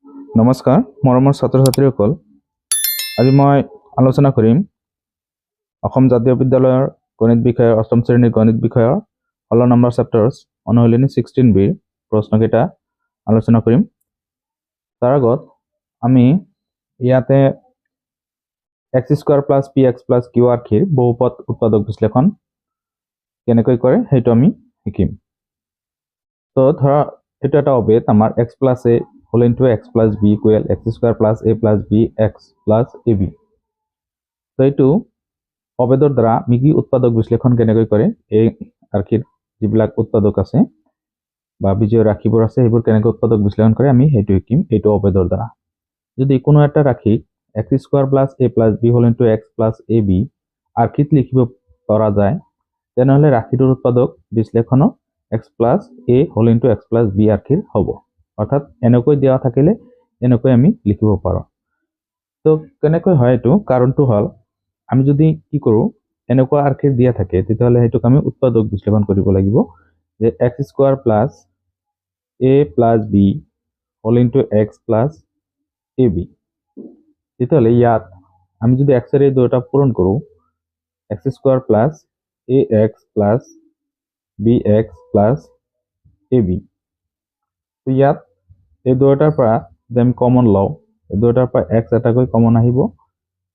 নমস্কাৰ মৰমৰ ছাত্ৰ-ছাত্ৰীসকল, আজি মই আলোচনা কৰিম অসম জাতীয় বিদ্যালয়ৰ গণিত বিষয়ৰ অষ্টম শ্ৰেণীৰ গণিত বিষয়ৰ 16 নম্বৰ চেপ্টাৰ্ছ অনুশীলনী 16B প্ৰশ্নকেইটা আলোচনা কৰিম। তাৰ আগত আমি ইয়াতে x² + px + q আৰ্কিৰ বহুপদ উৎপাদক বিশ্লেষণ কেনেকৈ কৰে সেইটো আমি শিকিম। তো ধৰা এটা অবেদ আমাৰ x + a whole into x + b equal x² + a + bx + ab। তো এইটো অবেদৰ দ্বাৰা আমি কি উৎপাদক বিশ্লেষণ কেনেকৈ কৰে, এই আৰ্কিৰ যিবিলাক উৎপাদক আছে বা বীজীয় ৰাশিবোৰ আছে সেইবোৰ কেনেকৈ উৎপাদক বিশ্লেষণ কৰে আমি সেইটো শিকিম এইটো অবেদৰ দ্বাৰা। যদি কোনো এটা ৰাশি x² + a + b whole into x + ab আৰ্কিত লিখিব পৰা যায় তেনেহলে ৰাশিটোৰ উৎপাদক বিশ্লেষণো x + a whole into x + b আৰ্কিৰ হ'ব। অৰ্থাৎ এনেকৈ দিয়া থাকিলে এনেকৈ আমি লিখিব পাৰো। তো কেনেকৈ হয় এইটো কাৰণটো হল আমি যদি কি কৰো এনেকুৱা আৰ্কিৰ দিয়া থাকে তেতিয়াহলে হেতুক আমি উৎপাদক বিশ্লেষণ কৰিব লাগিব যে x² + a + b whole into x + ab। তেতিয়াহলে ইয়াত আমি যদি x এর এই দুটা পূরণ কৰো x² + ax + bx + ab। তো ইয়াত এই দুটাৰ পৰা যদি আমি কমন লওঁ এই দুটাৰ পৰা x এটাকৈ কমন আহিব,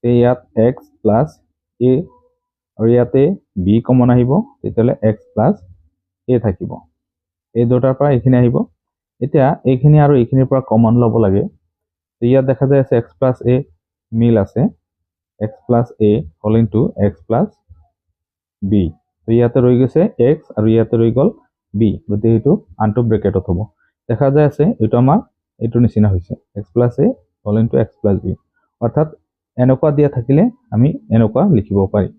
ইয়াত x + a আৰু ইয়াতে b কমন আহিব, তেতিয়াহলে x + a থাকিব। এই দুটাৰ পৰা এইখিনি আহিব। এতিয়া এইখিনি আৰু এইখিনিৰ পৰা কমন ল'ব লাগে। তো ইয়াত দেখা যায় আছে x + a মিল আছে, x + a whole into x + b। তো ইয়াতে ৰৈ গৈছে x আৰু ইয়াতে ৰৈ গ'ল b, গতিকে এইটো আনটো ব্ৰেকেটত হ'ব। দেখা যায় আছে এইটো আমাৰ এইটো নিচিনা হৈছে x + a whole into x + b। অৰ্থাৎ এনেকুৱা দিয়া থাকিলে আমি এনেকুৱা লিখিব পাৰিম।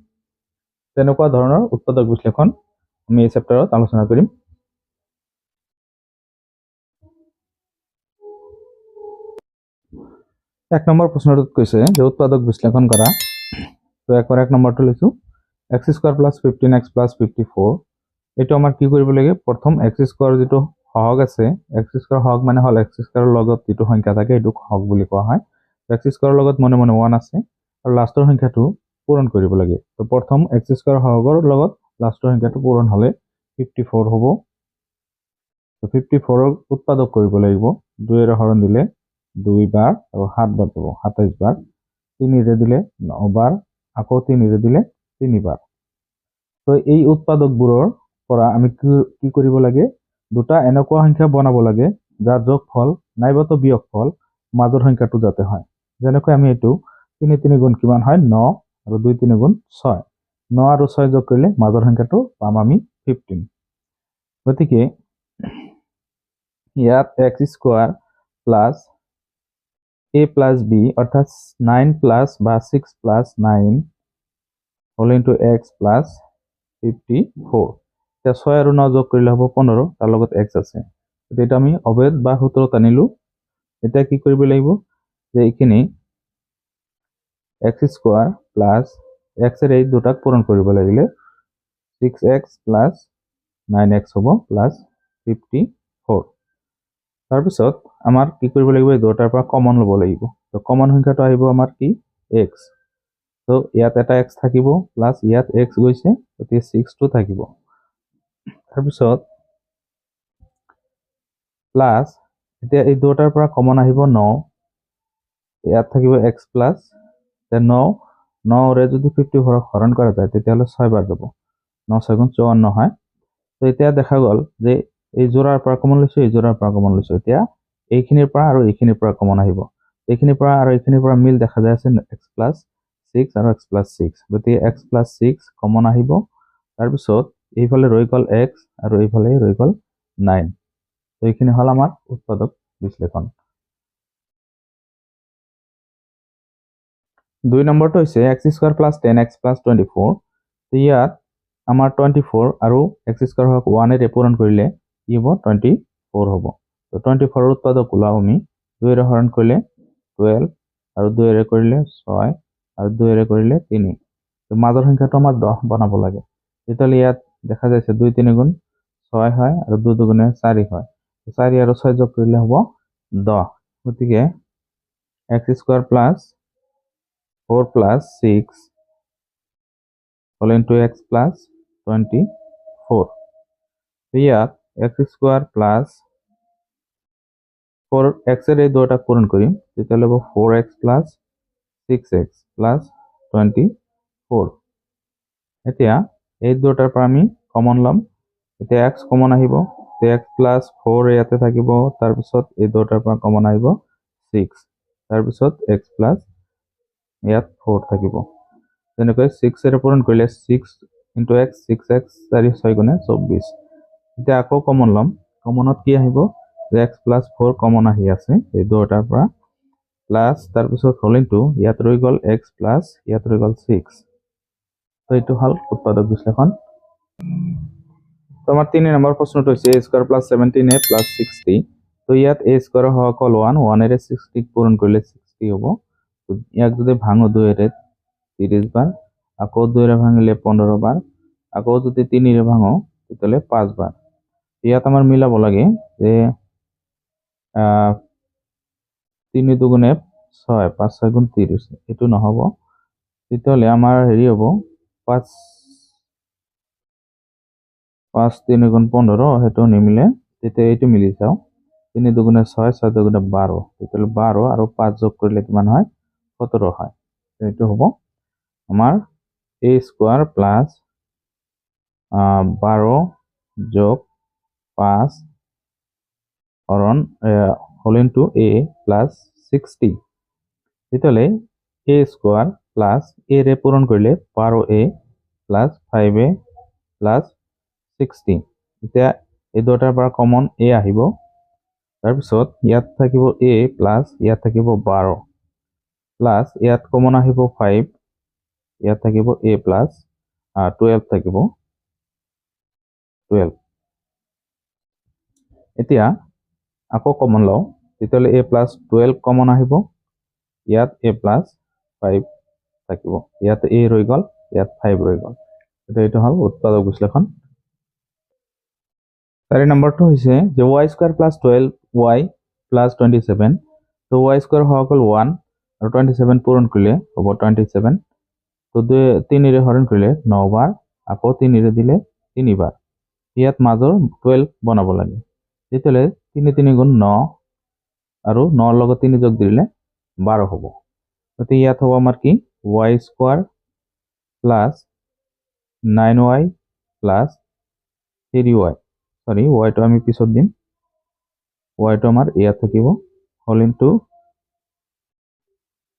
তেনেকুৱা ধৰণৰ উৎপাদক বিশ্লেষণ আমি এই চেপ্টাৰত আলোচনা কৰিম। এক নম্বৰ প্ৰশ্নটোত কৈছে যে উৎপাদক বিশ্লেষণ কৰা। তো একবাৰ এক নম্বৰটো লৈছো x² + 15x + 54। এইটো আমাৰ কি কৰিব লাগে, প্ৰথম x² যেটো সহগ আছে, x² সহগ মানে হল x² লগত যেটো সংখ্যা থাকে এইটো সহগ বুলি কোৱা হয়। x² লগত মনে মনে 1 আছে আৰু লাষ্টৰ সংখ্যাটো পূৰণ কৰিব লাগে। তো প্ৰথম x² সহগৰ লগত লাষ্টৰ সংখ্যাটো পূৰণ হলে 54 হ'ব। তো 54 ৰ উৎপাদক কৰিব লাগিব, 2 এৰে হৰণ দিলে 2 বাৰ আৰু 7 বাৰ পাব 27 বাৰ, 3 এৰে দিলে 9 বাৰ, আকৌ 3 এৰে দিলে 3 বাৰ। তো এই উৎপাদকবোৰৰ পৰা আমি কি কৰিব লাগে, দুটা এনেকুৱা সংখ্যা বনাব লাগে যাৰ যোগফল নাইবাতো বিয়োগফল মাজৰ সংখ্যাটো যাতে হয়। যেনেকৈ আমি এইটো 3 3 গুণ কিমান হয় 9 আৰু 2 3 গুণ 6, 9 আৰু 6 যোগ কৰিলে মাজৰ সংখ্যাটো পাম আমি 15। গতিকে ইয়াত x² + a + b অর্থাৎ 9 প্লাস বা 6 + 9 whole into x + 54। এতিয়া 6 আৰু 9 যোগ কৰিলে হ'ব 15, তাৰ লগত x আছে। এটা আমি অবেদ বা সূত্ৰত আনিলো। এতিয়া কি কৰিব লাগিব যে এইখিনি x² + x এৰ এই দুটাক পূৰণ কৰিব লাগিলে 6x + 9x হ'ব +54। তাৰপিছত আমাৰ কি কৰিব লাগিব, এই দুটাৰ পৰা কমন ল'ব লাগিব। তো কমন সংখ্যাটো আহিব আমাৰ কি x। তো ইয়াত এটা x থাকিব প্লাস ইয়াত x গৈছে, গতিকে 6টো থাকিব। তাৰপিছত প্লাস এতিয়া এই দুটাৰ পৰা কমন আহিব 9, ইয়াত থাকিব x প্লাস 9 ৰে যদি 54 হৰণ কৰা যায় তেতিয়াহলে 6 বাৰ যাব, 9 6 গুণ 54 হয়। তো এতিয়া দেখা গ'ল যে এই জোড়াৰ পৰা কমন লৈছো, এই জোড়াৰ পৰা কমন লৈছো। এতিয়া এইখিনিৰ পৰা আৰু এইখিনিৰ পৰা কমন আহিব, এইখিনিৰ পৰা আৰু এইখিনিৰ পৰা মিল দেখা যায় আছে x + 6 আৰু x + 6, গতিকে x + 6 কমন আহিব। তাৰপিছত এইফালে ৰৈ গ'ল x আৰু এইফালে ৰৈ গ'ল 9। তো এইখিনি হল আমাৰ উৎপাদক বিশ্লেষণ। 2 নম্বৰটো হৈছে x² + 10x + 24। তো ইয়াত আমাৰ 24 আৰু x² হক 1 এৰে পূৰণ কৰিলে কি হ'ব 24 হ'ব। তো 24 ৰ উৎপাদক ওলাও আমি 2 এৰে হৰণ কৰিলে 12 আৰু 2 এৰে কৰিলে 6 আৰু 2 এৰে কৰিলে 3। তো মাজৰ সংখ্যাটো আমাৰ 10 বনাব লাগে। তেতিয়াহলে ইয়াত দেখা যাইছে 2 3 গুণ 6 হয় আৰু 2 2 গুণে 4 হয়। 4 আৰু 6 যোগ কৰিলে হ'ব 10। গতিকে x square plus 4 plus 6 whole into x plus 24 ইয়াত x স্কোয়ার প্লাস 4x এর এই দুটা পূরণ করি তাহলে হবে 4x প্লাস 6x প্লাস 24 এতিয়া এই দুটাৰ পৰা আমি কমন লম এতিয়া x কমন আহিব তে x প্লাস 4 ইয়াতে থাকিব তাৰ পিছত এই দুটাৰ পৰা কমন আহিব 6 তাৰ পিছত x প্লাস ইয়াত 4 থাকিব তেনেকৈ 6 এৰ পূৰণ কৰিলে 6 into x 6x 4 6 গুণে 24 এতিয়া আকৌ কমন লম কমনত কি আহিব যে x প্লাস 4 কমন আহি আছে এই দুটাৰ পৰা প্লাস তাৰ পিছত হোল ইনটু ইয়াত ৰৈ গল x প্লাস ইয়াত ৰৈ গল 6 তো এইটো হল উৎপাদক বিশ্লেষণ তো আমাৰ 3 নম্বৰ প্ৰশ্নটো হৈছে a square plus 17a plus 60 তো ইয়াত a স্কয়ার হওয়া কল 1 এর 60 পূরণ করলে 60 হ'ব তো ইয়াক যদি ভাঙো 2 এর 30 বার আকৌ 2 এর ভাঙিলে 15 বার আকৌ যদি 3 এর ভাঙো তাহলে 5 বার ইয়াত আমার মিলাব লাগে যে 3 দুগুণে 6 5 6 গুণ 30 এটো নহব তাহলে আমার হেৰি হ'ব 5 5 3 গুণ 15 হেটো নিমিলে তেতিয়া এইটো মিলি যাও 3 দুগুণে 6 6 দুগুণে 12 তাহলে 12 আৰু 5 যোগ কৰিলে কিমান হয় 17 হয় এইটো হ'ব আমাৰ a স্কয়ার প্লাস 12 যোগ 5 হরণ হোল ইনটু a প্লাস 60 তাহলে a স্কয়ার প্লাস a রে পূরণ করলে 12a প্লাস 5a প্লাস 60 এতিয়া এই দুটাৰ পৰা কমন a আহিব তাৰ পিছত ইয়াত থাকিব a প্লাস ইয়াত থাকিব 12 প্লাস ইয়াত কমন আহিব 5 ইয়াত থাকিব a প্লাস 12 থাকিব 12 এতিয়া আকৌ কমন লও তেতিয়ালে a প্লাস 12 কমন আহিব ইয়াত a প্লাস 5 থাকিব ইয়াত a ৰৈ গল ইয়াত 5 ৰৈ গল এটা হল উৎপাদক বিশ্লেষণ 4 নম্বৰটো হৈছে যে y square plus 12y plus 27 তো y স্কয়ার হওয়া গল 1 আৰু 27 পূৰণ কৰিলে হ'ব 27 তো 3 ৰে হৰণ কৰিলে 9 বাৰ আকৌ 3 ৰে দিলে 3 বাৰ ইয়াত মাজৰ 12 বনাব লাগে তেতিয়ালে 3 3 গুণ 9 আৰু 9 লগত 3 যোগ দিলে 12 হ'ব তো ইয়াত হ'ব আমাৰ কি y square plus 9y plus 3y সৰি y টো আমি পিছত দিম y টো আমাৰ ইয়াত থাকিব whole into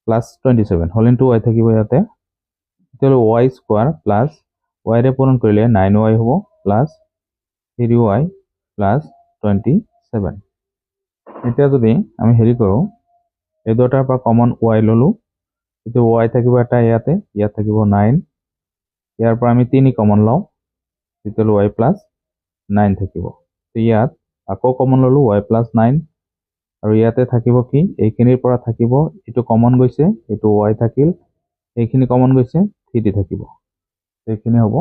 plus 27 whole into y থাকিব ইয়াতে তাহলে y স্কয়ার প্লাস y রে পূরণ কৰিলে 9y হ'ব প্লাস 3y প্লাস 27 এতিয়া যদি আমি হেৰি কৰো এই দুটাৰ পৰা কমন y ললো এটো y থাকিব এটা ইয়াতে ইয়াত থাকিব 9 ইয়াৰ পৰা আমি 3 কমন লও তেতিয়ালে y প্লাস 9 থাকিব তো ইয়াত আকৌ কমন ললো y প্লাস 9 আৰু ইয়াতে থাকিব কি এইখিনিৰ পৰা থাকিব এটো কমন গৈছে এটো y থাকিল এইখিনি কমন গৈছে 3 থাকিব এইখিনি হ'ব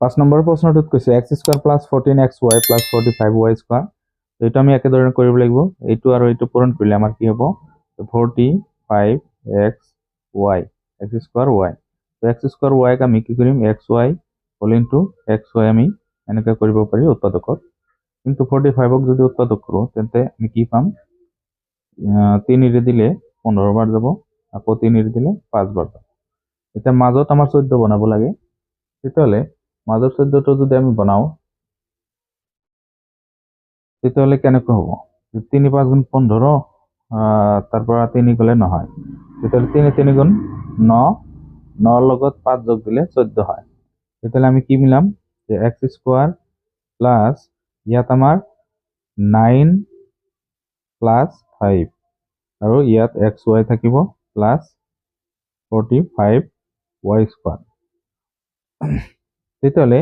5 নম্বৰ প্ৰশ্নটোত কৈছে x square plus 14xy plus 45y square তো এটা আমি একে ধৰণে কৰিব লাগিব এইটো আৰু এইটো পূৰণ কৰিলে আমাৰ কি হ'ব 45xy x স্কয়াৰ y তো x স্কয়াৰ y ক আমি কি কৰিম xy হোল ইনটু xy আমি এনেকৈ কৰিব পাৰি উৎপাদকত কিন্তু 45 ক যদি উৎপাদক কৰো তেন্তে আমি কি পাম 3 ৰে দিলে 15 বাৰ যাব আকৌ 3 ৰে দিলে 5 বাৰ যাব এটা মাজত আমাৰ 14 বনাব লাগে তেতিয়ালে মাজৰ 14 টো যদি আমি বনাও তেতিয়ালে কেনেকৈ হ'ব 3 5 গুণ 15 তাৰ পৰা 3 গলে নহয় তেতিয়ালে 3 3 গুণ 9 9 লগত 5 যোগ দিলে 14 হয় তেতিয়ালে আমি কি মিলাম যে x স্কয়ার প্লাস ইয়াত আমাৰ 9 প্লাস 5 আৰু ইয়াত xy থাকিব প্লাস 45y স্কয়াৰ তেতিয়ালে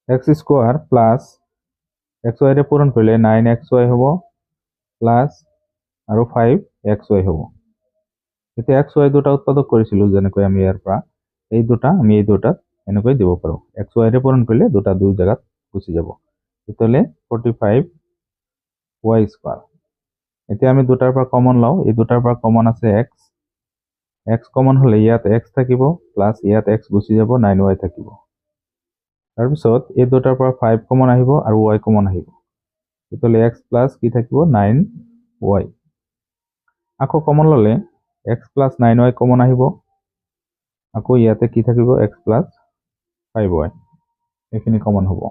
x স্কয়াৰ প্লাস xy ৰে পূৰণ কৰিলে 9xy হ'ব প্লাস আৰু 5xy হ'ব এতিয়া xy দুটা উৎপাদক কৰিছিলো যেনেকৈ আমি ইয়াৰ পৰা এই দুটা আমি এই দুটাত এনেকৈ দিব পাৰো xy ৰে পূৰণ কৰিলে দুটা দুই জায়গাত গুচি যাব তেতিয়াহ'লে 45y²। এতিয়া আমি দুটাৰ পৰা কমন লওঁ, এই দুটাৰ পৰা কমন আছে x, x কমন হ'লে ইয়াত x থাকিব প্লাছ ইয়াত x গুচি যাব 9y থাকিব। তাৰপিছত এই দুটাৰ পৰা 5 কমন আহিব আৰু y কমন আহিব, তেতিয়াহ'লে x প্লাছ কি থাকিব 9y। আকৌ কমন ল'লে x প্লাছ 9y কমন আহিব, আকৌ ইয়াতে কি থাকিব x প্লাছ 5y, এইখিনি কমন হ'ব।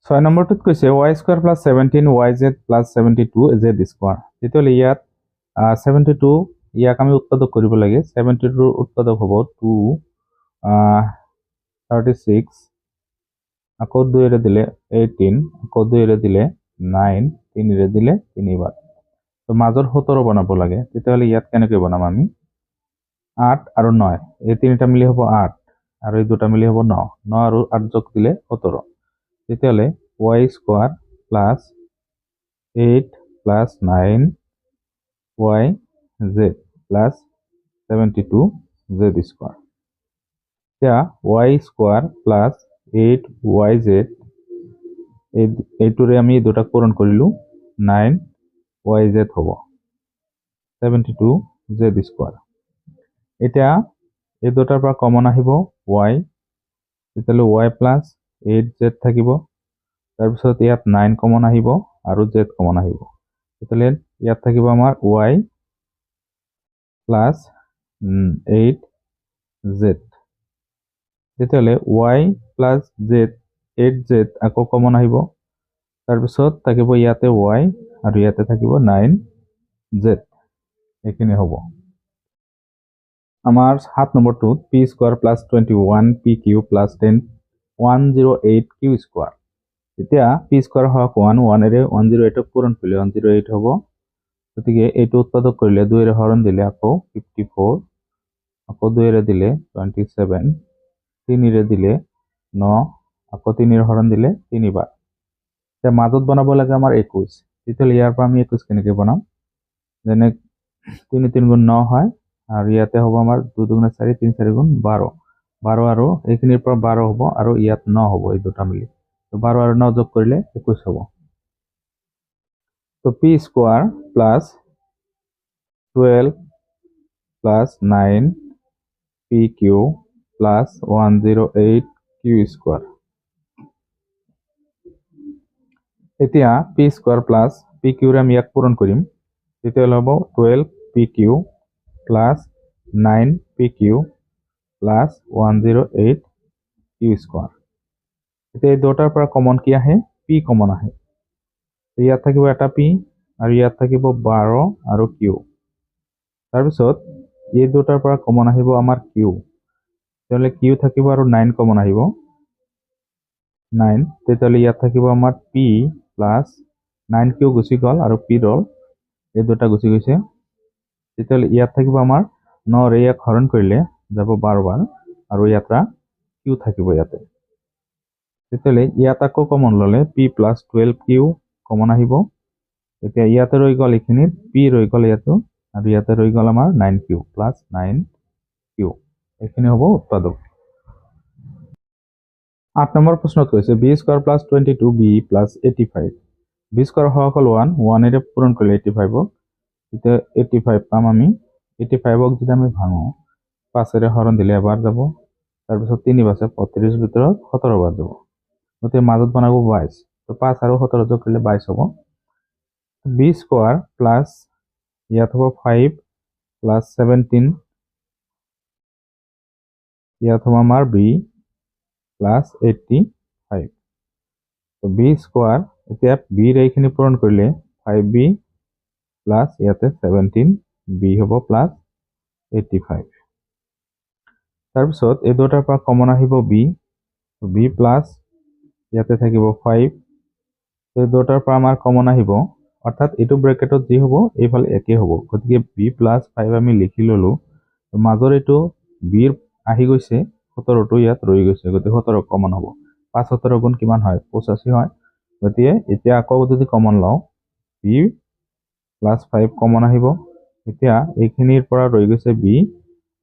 6 নম্বৰটোত কৈছে y² plus 17yz plus 72z²। তেতিয়াহ'লে ইয়াত 72 ইয়াক আমি উৎপাদক কৰিব লাগে। 72ৰ উৎপাদক হ'ব 36, আকৌ 2ৰে দিলে 18, আকৌ 2ৰে দিলে 9, 3ৰে দিলে 3 বাৰ। তো মাজৰ 17 বনাব লাগে। তেতিয়াহ'লে ইয়াত কেনেকৈ বনাম আমি? 8 আৰু 9, এই তিনিটা মিলি হ'ব 8 আৰু এই দুটা মিলি হ'ব 9, 9 আৰু 8 যোগ দিলে 17। তেতিয়াহ'লে y² plus 8 plus 9y z plus 72z²। এতিয়া y² প্লাছ 8yz, এইটোৰে আমি দুটাক পূৰণ কৰিলোঁ, 9yz হ'ব 72z²। এতিয়া এই দুটাৰ পৰা কমন আহিব y, তেতিয়াহ'লে y প্লাছ 8z থাকিব। তাৰপিছত ইয়াত 9 কমন আহিব আৰু z কমন আহিব, তেতিয়াহ'লে ইয়াত থাকিব আমাৰ y প্লাছ 8z। তেতিয়াহ'লে y প্লাছ z 8z আকৌ কমন আহিব, তাৰপিছত থাকিব ইয়াতে y আৰু ইয়াতে থাকিব 9z, এইখিনি হ'ব। আমাৰ 7 নম্বৰটোত p² plus 21pq plus 108q²। এতিয়া p² হওক 1ৰে 108ক পূৰণ কৰিলে 108 হ'ব, গতিকে এইটো উৎপাদক কৰিলে 2ৰে হৰণ দিলে আকৌ 54, আকৌ 2ৰে দিলে 27, 3ৰে দিলে 9, আকৌ 3ৰ হৰণ দিলে 3 বাৰ। এতিয়া মাজত বনাব লাগে আমাৰ 21, তেতিয়াহ'লে ইয়াৰ পৰা আমি 21 কেনেকৈ বনাম? যেনে 3 3 গুণ 9 হয়, আৰু ইয়াতে হ'ব আমাৰ 2 2 4, 3 4 গুণ 12, 12 আৰু এইখিনিৰ পৰা 12 হ'ব আৰু ইয়াত 9 হ'ব, এই দুটা মিলি 12 আৰু 9 যোগ কৰিলে 21 হ'ব। তো p² plus 12 plus 9pq plus 108q²। এতিয়া p² প্লাছ pqৰে আমি ইয়াক পূৰণ কৰিম, তেতিয়াহ'লে হ'ব 12pq plus 9pq plus 108q²। এতিয়া এই দুটাৰ পৰা কমন কি আহে? p কমন আহে। ইয়াত থাকিব এটা p আৰু ইয়াত থাকিব 12 আৰু q। তাৰপিছত এই দুটাৰ পৰা কমন আহিব আমাৰ q, তেতিয়াহ'লে q থাকিব আৰু 9 কমন আহিব, 9, তেতিয়াহ'লে ইয়াত থাকিব আমাৰ p প্লাছ 9q গুচি গ'ল আৰু p ৰ'ল, এই দুটা গুচি গৈছে। তেতিয়াহ'লে ইয়াত থাকিব আমাৰ 9ৰে ইয়াক হৰণ কৰিলে যাব 12 বাৰ আৰু ইয়াত q থাকিব ইয়াতে। তেতিয়াহ'লে ইয়াত আকৌ কমন ল'লে p প্লাছ 12q কমন আহিব। এতিয়া ইয়াতে ৰৈ গ'ল এইখিনিত p ৰৈ গ'ল ইয়াতো, আৰু ইয়াতে ৰৈ গ'ল আমাৰ 9q প্লাছ 9q, এইখিনি হ'ব উৎপাদক। 8 নম্বৰ প্ৰশ্নত কৈছে b² plus 22b plus 85, b² হওক 1ৰে পূৰণ কৰিলে 85ক, তেতিয়া 85 পাম আমি। 85ক যদি আমি ভাঙো 5ৰে হৰণ দিলে এবাৰ যাব, তাৰপিছত 3 আছে 35 ভিতৰত 17 বাৰ যাব, গতিকে মাজত বনাব 22, তো 5 আৰু 17 যোগ কৰিলে 22 হ'ব। b² প্লাছ ইয়াত হ'ব 5 প্লাছ 17, ইয়াত হ'ব আমাৰ b প্লাছ 85। তো b² এতিয়া bৰ এইখিনি পূৰণ কৰিলে 5b প্লাছ ইয়াতে 17b হ'ব প্লাছ 85। তাৰপিছত এই দুটাৰ পৰা কমন আহিব b, b প্লাছ ইয়াতে থাকিব 5, এই দুটাৰ পৰা আমাৰ কমন আহিব, অৰ্থাৎ এইটো ব্ৰেকেটত যি হ'ব এইফালে একে হ'ব, গতিকে b প্লাছ 5 আমি লিখি ল'লোঁ। মাজৰ এইটো bৰ আহি গৈছে, 17টো ইয়াত ৰৈ গৈছে, গতিকে 17 কমন হ'ব। 5 17 গুণ কিমান হয়? 85 হয়। গতিকে এতিয়া আকৌ যদি কমন লওঁ b প্লাছ 5 কমন আহিব, এতিয়া এইখিনিৰ পৰা ৰৈ গৈছে b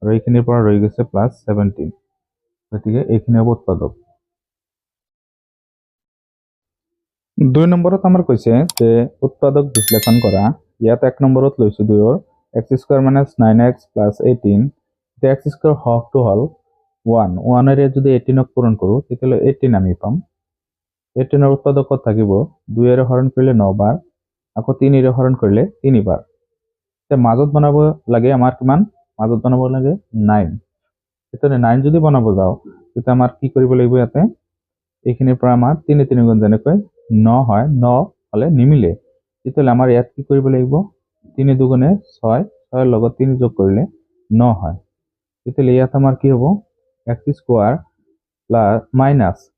আৰু এইখিনিৰ পৰা ৰৈ গৈছে প্লাছ 17, গতিকে এইখিনি হ'ব উৎপাদক। 2 নম্বৰত আমাৰ কৈছে যে উৎপাদক বিশ্লেষণ কৰা। ইয়াত 1 নম্বৰত লৈছো 2ৰ x² - 9x + 18 এতিয়া x² হৰটো হ'ল 1 1 এৰে যদি 18ক পূৰণ কৰোঁ তেতিয়াহ'লে 18 আমি পাম 18ৰ উৎপাদকত থাকিব 2 এৰে হৰণ কৰিলে 9 বাৰ আকৌ 3 এৰে হৰণ কৰিলে 3 বাৰ এতিয়া মাজত বনাব লাগে আমাৰ কিমান মাজত বনাব লাগে 9 তেতিয়াহ'লে 9 যদি বনাব যাওঁ তেতিয়া আমাৰ কি কৰিব লাগিব ইয়াতে এইখিনিৰ পৰা আমাৰ 3 3 গুণ যেনেকৈ 9 হয় 9 হলে নিমিলে তেতিয়াহ'লে আমাৰ ইয়াত কি কৰিব লাগিব 3 দুগুণে 6 6 ৰ লগত 3 যোগ কৰিলে 9 হয় তেতিয়াহ'লে ইয়াত আমাৰ কি হ'ব x² প্লাস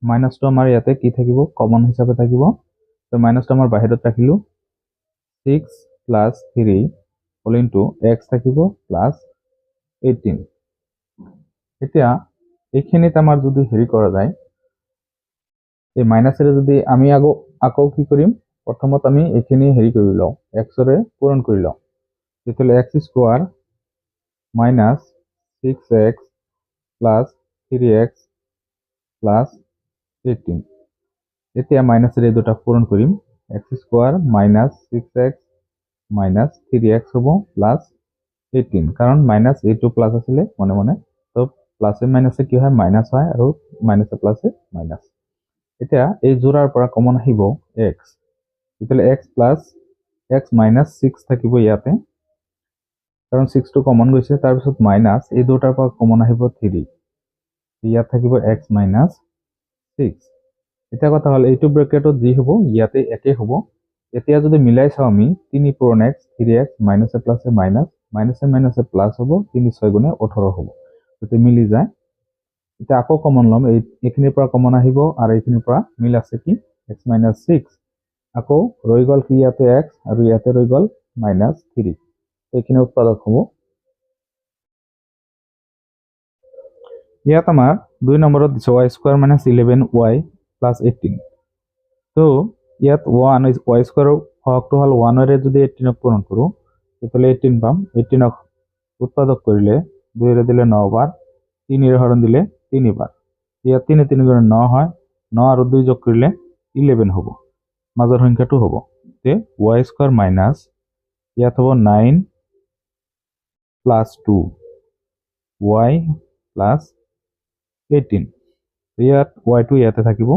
মাইনাসটো আমাৰ ইয়াতে কি থাকিব কমন হিচাপে থাকিব তো মাইনাসটো আমাৰ বাহিৰত ৰাখিলো 6 + 3 হোল ইনটু x থাকিব প্লাস 18 এতিয়া এইখিনিত আমাৰ যদি হেৰি কৰা যায় এই মাইনাসেৰে যদি আমি আকৌ কি কৰিম প্ৰথমত আমি এইখিনি হেৰি কৰি লওঁ x ৰে পূৰণ কৰি লওঁ তেতিয়াহ'লে x² - 6x + 3x + 18 এতিয়া মাইনাসেৰে এই দুটা পূৰণ কৰিম x² - 6x - 3x হ'ব প্লাস 18 কাৰণ মাইনাস এইটো প্লাস আছিলে মনে মনে তো প্লাসে মাইনাসে কি হয় মাইনাস হয় আৰু মাইনাসে প্লাসে মাইনাস এতিয়া এই জোড়াৰ পৰা কমন আহিব x তেতিয়াহ'লে x + x - 6 থাকিব ইয়াতে কাৰণ 6 টো কমন গৈছে তাৰ পিছত মাইনাস এই দুটাৰ পৰা কমন আহিব 3 ইয়াত থাকিব x - 6 এটা কথা হল এইটো ব্র্যাকেটত যি হ'ব ইয়াতে একে হ'ব এতিয়া যদি মিলাই চাও আমি 3 পূৰণ x 3x মাইনাসে প্লাসে মাইনাস মাইনাসে মাইনাসে প্লাস হ'ব 3 6 গুণে 18 হ'ব যদি মিলি যায় এটা আকৌ কমন লম এইখিনিৰ পৰা কমন আহিব আৰু এইখিনিৰ পৰা মিল আছে কি x - 6 আকৌ ৰৈ গল কি ইয়াতে x আৰু ইয়াতে ৰৈ গল -3 এইখিনি উৎপাদক হ'ব ইয়াত আমাৰ 2 নম্বৰত দিছে y² - 11y + 18 তো ইয়াত 1 y² হৰটো হ'ল 1 এৰে যদি 18ক পূৰণ কৰোঁ তেতিয়াহ'লে 18 পাম 18ক উৎপাদক কৰিলে 2 এৰে দিলে 9 বাৰ 3 এৰে হৰণ দিলে 3 বাৰ ইয়াত 3 3 গুণে 9 হয় 9 আৰু 2 যোগ কৰিলে 11 হ'ব মাজৰ সংখ্যাটো হ'ব তে y² - ইয়াত হ'ব 9 + 2 y + 18 ইয়াত y2 ইয়াতে থাকিব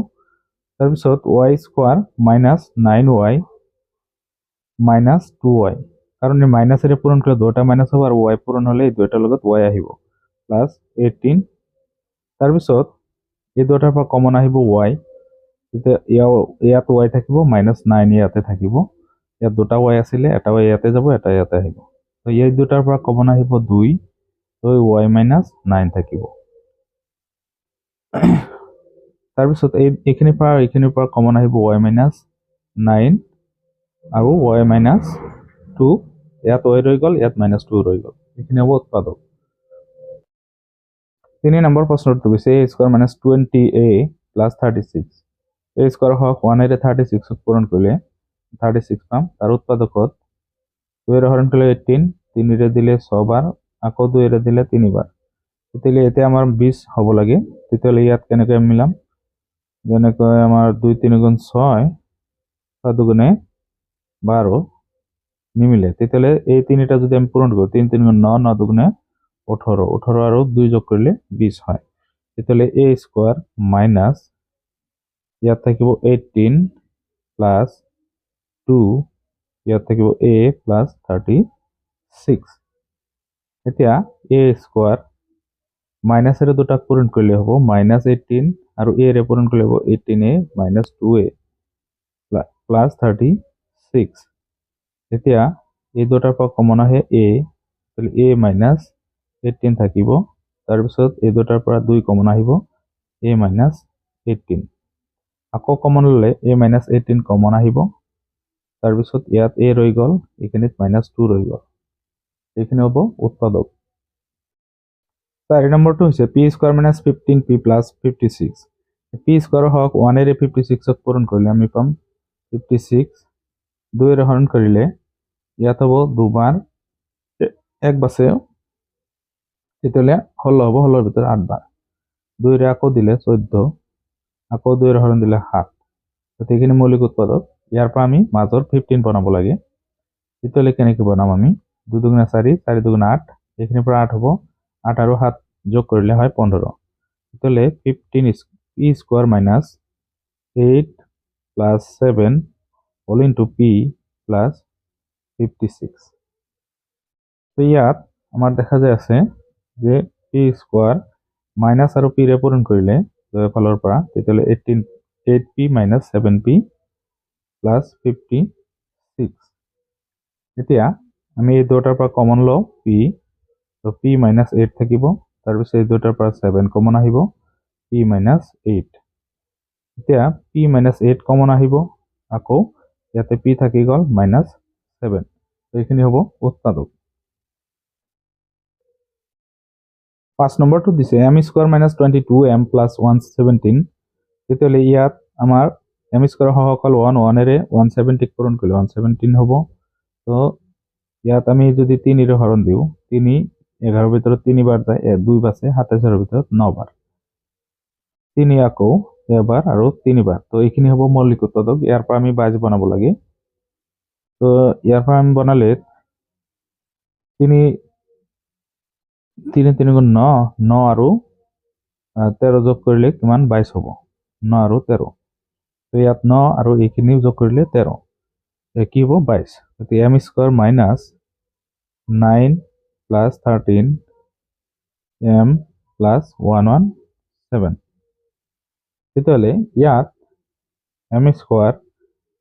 তাৰপিছত y² - 9y - 2y কাৰণ এই মাইনাসেৰে পূৰণ কৰিলে দুটা মাইনাস হ'ব আৰু y পূৰণ হ'লে এই দুটাৰ লগত y আহিব প্লাস 18 তাৰপিছত এই দুটাৰ পৰা কমন আহিব y তেতিয়া ইয়াত y থাকিব -9 ইয়াতে থাকিব ইয়াত দুটা y আছিলে এটা y ইয়াতে যাব এটা ইয়াতে আহিব তো এই দুটাৰ পৰা কমন আহিব 2 তো y - 9 থাকিব তাৰপিছত এইখিনিৰ পৰা কমন আহিব y - 9 আৰু y - 2 ইয়াত y ৰৈ গল ইয়াত -2 ৰৈ গল এইখিনি হ'ব উৎপাদক 3 নম্বৰ প্ৰশ্নটো কৈছে a² - 20a + 36 a² হক 1 এৰে 36ক পূৰণ কৰিলে 36 পাম তাৰ উৎপাদকত 2 এৰে হৰণ কৰিলে 18 3 এৰে দিলে 6 বাৰ আকৌ 2 এৰে দিলে 3 বাৰ তেতিয়াহ'লে এতিয়া আমাৰ 20 হ'ব লাগে তেতিয়াহ'লে ইয়াত কেনেকৈ মিলাম যেনেকৈ আমাৰ 2 3 গুণ 6 6 দুগুণে 12 নিমিলে তেতিয়াহ'লে এই তিনিটা যদি আমি পূৰণ কৰো 3 3 গুণ 9 9 দুগুণে 18 18 আৰু 2 যোগ কৰিলে 20 হয় তেতিয়াহ'লে a² মাইনাস ইয়াত থাকিব 18 প্লাস 2 ইয়াত থাকিব a প্লাস 36 এতিয়া a² মাইনাসেৰে দুটাক পূৰণ কৰিলে হ'ব -18 আৰু a ৰে পূৰণ কৰিলে হ'ব 18a - 2a প্লাস 36 এতিয়া এই দুটাৰ পৰা কমন আহে a তাহলে a - 18 থাকিব তাৰপিছত এই দুটাৰ পৰা 2 কমন আহিব a - 18 আকৌ কমন ললে a - 18 কমন আহিব তাৰপিছত ইয়াত a ৰৈ গল এইখিনিত -2 ৰৈ গল এইখিনি হ'ব উৎপাদক 4 নম্বৰটো হৈছে p² - 15p + 56 p² হক 1 এৰে 56ক পূৰণ কৰিলে আমি পাম 56 2 এৰে হৰণ কৰিলে ইয়াত হ'ব 2 বাৰ 1 বাছে তেতিয়াহ'লে 16 হ'ব 16ৰ ভিতৰত 8 বাৰ 2 এৰে আকৌ দিলে 14 আকৌ 2 এৰে হৰণ দিলে 7 গতিকে এইখিনি মৌলিক উৎপাদক ইয়াৰ পৰা আমি মাজৰ 15 বনাব লাগে তেতিয়াহ'লে কেনেকৈ বনাম আমি 2 দুগুণে 4 4 দুগুণে 8 এইখিনিৰ পৰা 8 হ'ব 8 আৰু 7 যোগ কৰিলে হয় 15 তেতিয়াহ'লে 15 p square minus 8 plus 7 whole into p plus 56 তো ইয়াত আমাৰ দেখা যায় আছে যে p স্কোয়াৰ মাইনাস আৰু p ৰে পূৰণ কৰিলে ফালৰ পৰা তেতিয়াহ'লে 8p মাইনাস 7p প্লাস 56 এতিয়া আমি এই দুটাৰ পৰা কমন লওঁ p তো p মাইনাস 8 থাকিব তাৰপিছত এই দুটাৰ পৰা 7 কমন আহিব p মাইনাস 8 এতিয়া p মাইনাস 8 কমন আহিব আকৌ ইয়াতে p থাকি গ'ল মাইনাস 7 তো এইখিনি হ'ব উৎপাদক 5 নম্বৰটো দিছে m square minus 22m plus 117 তেতিয়াহ'লে ইয়াত আমাৰ m স্কয়াৰ সহকল 1 1 এৰে 170 পূৰণ কৰিলে 117 হ'ব তো ইয়াত আমি যদি 3 ৰে হৰণ দিও 3 11 ভিতৰত 3 বাৰ যায় 2 বাছে 27 ৰ ভিতৰত 9 বাৰ 3 আকৌ এবাৰ আৰু 3 বাৰ তো এইখিনি হ'ব মৌলিক উৎপাদক ইয়াৰ পৰা আমি 22 বনাব লাগে তো ইয়াৰ পৰা আমি বনালে 3 3 গুণ 9 9 আৰু 13 যোগ কৰিলে কিমান 22 হ'ব 9 আৰু 13 তো ইয়াত 9 আৰু এইখিনি যোগ কৰিলে 13 কি হ'ব 22 গতিকে m square minus 9 plus 13 m plus 117 তেতিয়াহ'লে ইয়াত m স্কয়ার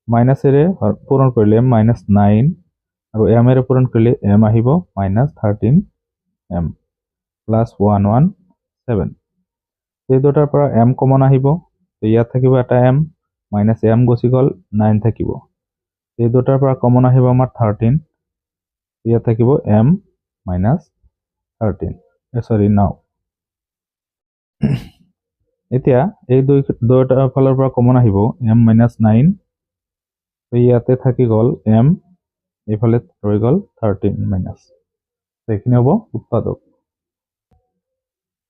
মাইনাস এৰে পূৰণ কৰিলে মাইনাস 9 আৰু m এৰে পূৰণ কৰিলে m আহিব মাইনাস 13 m প্লাস 117 এই দুটাৰ পৰা m কমন আহিব তো ইয়াত থাকিব এটা m মাইনাস m গুচি গ'ল 9 থাকিব এই দুটাৰ পৰা কমন আহিব আমাৰ 13 ইয়াত থাকিব m মাইনাস 13 সৰি 9 এতিয়া এই দুইটা ফালৰ পৰা কমন আহিব m মাইনাস 9 তো ইয়াতে থাকি গ'ল m এইফালে ৰৈ গ'ল 13 মাইনাস এইখিনি হ'ব উৎপাদক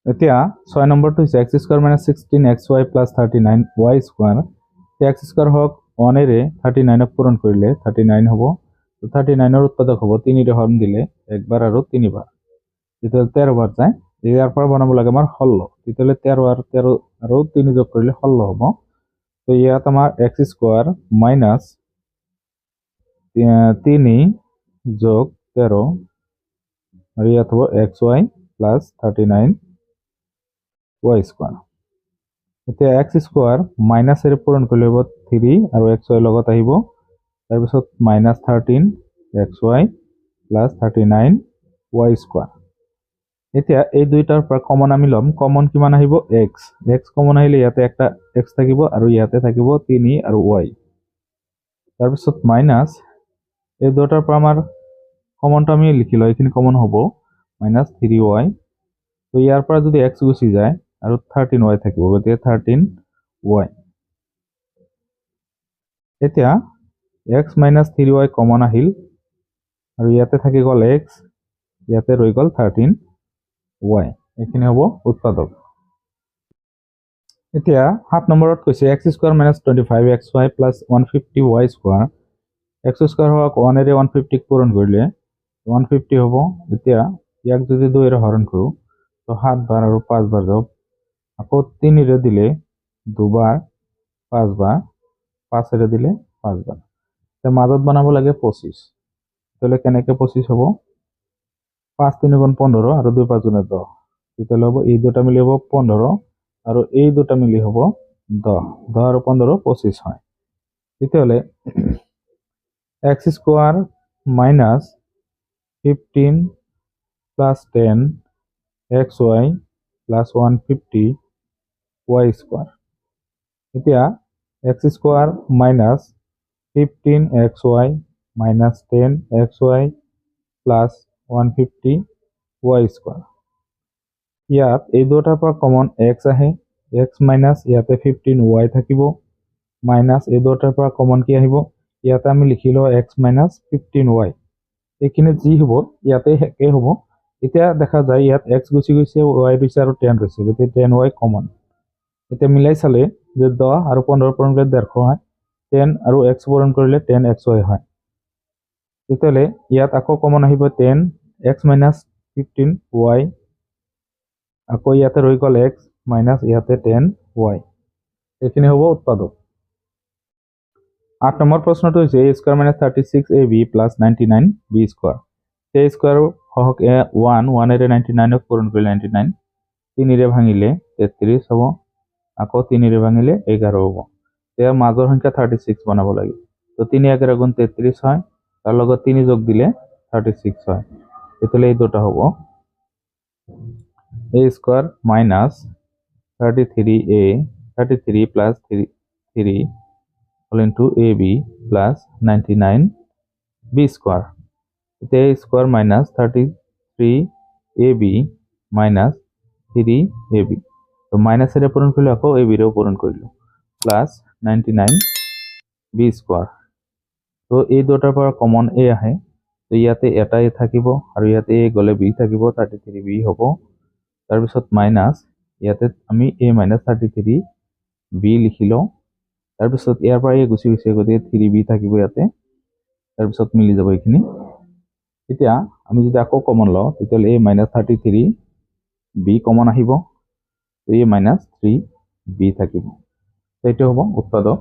এতিয়া 6 নম্বৰটো হৈছে x square minus 16xy plus 39y square x square হক 1 এৰে 39 ক পূৰণ কৰিলে 39 হ'ব তো 39 ৰ উৎপাদক হ'ব 3 ৰে হৰণ দিলে একবাৰ আৰু 3 বাৰ তেতিয়াহ'লে 13 বাৰ যায় ইয়াৰ পৰা বনাব লাগে আমাৰ 16 তেতিয়াহ'লে 13 আৰু 3 যোগ কৰিলে 16 হ'ব তো ইয়াত আমাৰ x স্কয়াৰ মাইনাস 3 যোগ 13 আৰু ইয়াত হ'ব xy প্লাস 39 y স্কয়াৰ এতিয়া x স্কয়াৰ মাইনাস এৰে পূৰণ কৰিলে হ'ব 3 আৰু xy লগত আহিব তাৰপিছত minus 13 xy plus 39 y square এতিয়া এই দুইটাৰ পৰা কমন আমি লম কমন কিমান আহিব x কমন আহিলে ইয়াতে একটা x থাকিব আৰু ইয়াতে থাকিব 3 আৰু y তাৰপিছত মাইনাস এই দুটাৰ পৰা আমাৰ কমনটো আমি লিখি লওঁ এইখিনি কমন হ'ব মাইনাস 3y তো ইয়াৰ পৰা যদি x গুচি যায় আৰু 13y থাকিব গতিকে 13y এতিয়া x মাইনাস 3y কমন আহিল আৰু ইয়াতে থাকি গ'ল x ইয়াতে ৰৈ গ'ল 13y এইখিনি হ'ব উৎপাদক এতিয়া 7 নম্বৰত কৈছে x square minus 25xy plus 150y square x square হক 1 এৰে 150 ক পূৰণ কৰিলে 150 হ'ব এতিয়া ইয়াক যদি 2 এৰে হৰণ কৰো তো 7 বাৰ আৰু 5 বাৰ যাব আকৌ 3 এৰে দিলে 2 বাৰ 5 বাৰ 5 এৰে দিলে 5 বাৰ তে মাজত বনাব লাগে 25 তেতিয়াহ'লে কেনেকে 25 হ'ব 5 3 গুণ 15 আৰু 2 5 গুণ 10 তেতিয়াহ'লে হ'ব এই দুটা মিলি হ'ব 15 আৰু এই দুটা মিলি হ'ব 10 10 আৰু 15 25 হয় তেতিয়াহ'লে x square minus 15 plus 10 xy plus 150 y square এতিয়া x square minus 15 xy minus 10 xy plus 150 y square ইয়াত এই দুটাৰ পৰা কমন x আহে x মাইনাস ইয়াতে 15y থাকিব মাইনাস এই দুটাৰ পৰা কমন কি আহিব ইয়াতে আমি লিখিলো x মাইনাস 15y এইখিনি যি হ'ব ইয়াতে একে হ'ব এতিয়া দেখা যায় ইয়াত x গুচি গৈছে y ৰৈছে আৰু 10 ৰৈছে গতিকে 10y কমন এতিয়া মিলাই চালে যে 10 আৰু 15 পূৰণ কৰিলে 150 হয় 10 আৰু x পূৰণ কৰিলে 10xy হয় তেতিয়াহ'লে ইয়াত আকৌ কমন আহিব 10x - 15y আকৌ ইয়াতে ৰৈ গ'ল x মাইনাছ ইয়াতে 10y এইখিনি হ'ব উৎপাদক 8 নম্বৰ প্ৰশ্নটো হৈছে a² - 36ab + 99b²। a² সহক 1 এৰে 99ক পূৰণ কৰিলে 99 3 ৰে ভাঙিলে 33 হ'ব আকৌ 3 ৰে ভাঙিলে 11 হ'ব ইয়াৰ মাজৰ সংখ্যা 36 বনাব লাগে তো 3 * 11 = 33 হয় তাৰ লগত 3 যোগ দিলে 36 হয় তেতিয়াহ'লে এই দুটা হ'ব a² - 33 + 3 into ab plus 99b². a² minus 33ab minus 3ab. তো মাইনাস এর পূরণ করলে আকৌ ab এর পূরণ করলো plus 99b². তো এই দুটাৰ পৰা কমন a আহে তো ইয়াতে এটা a থাকিব আৰু ইয়াতে a গলে b থাকিব 33b হ'ব তাৰ পিছত মাইনাস ইয়াতে আমি a - 33b লিখিলো তাৰ পিছত ইয়াৰ পৰা এই গুছি গৈছে গতিকে 3b থাকিব ইয়াতে তাৰ পিছত মিলি যাব এইখিনি এতিয়া আমি যদি আকৌ কমন লওঁ তেতিয়াহ'লে a - 33b কমন আহিব তো a - 3b থাকিব এইটো হ'ব উৎপাদক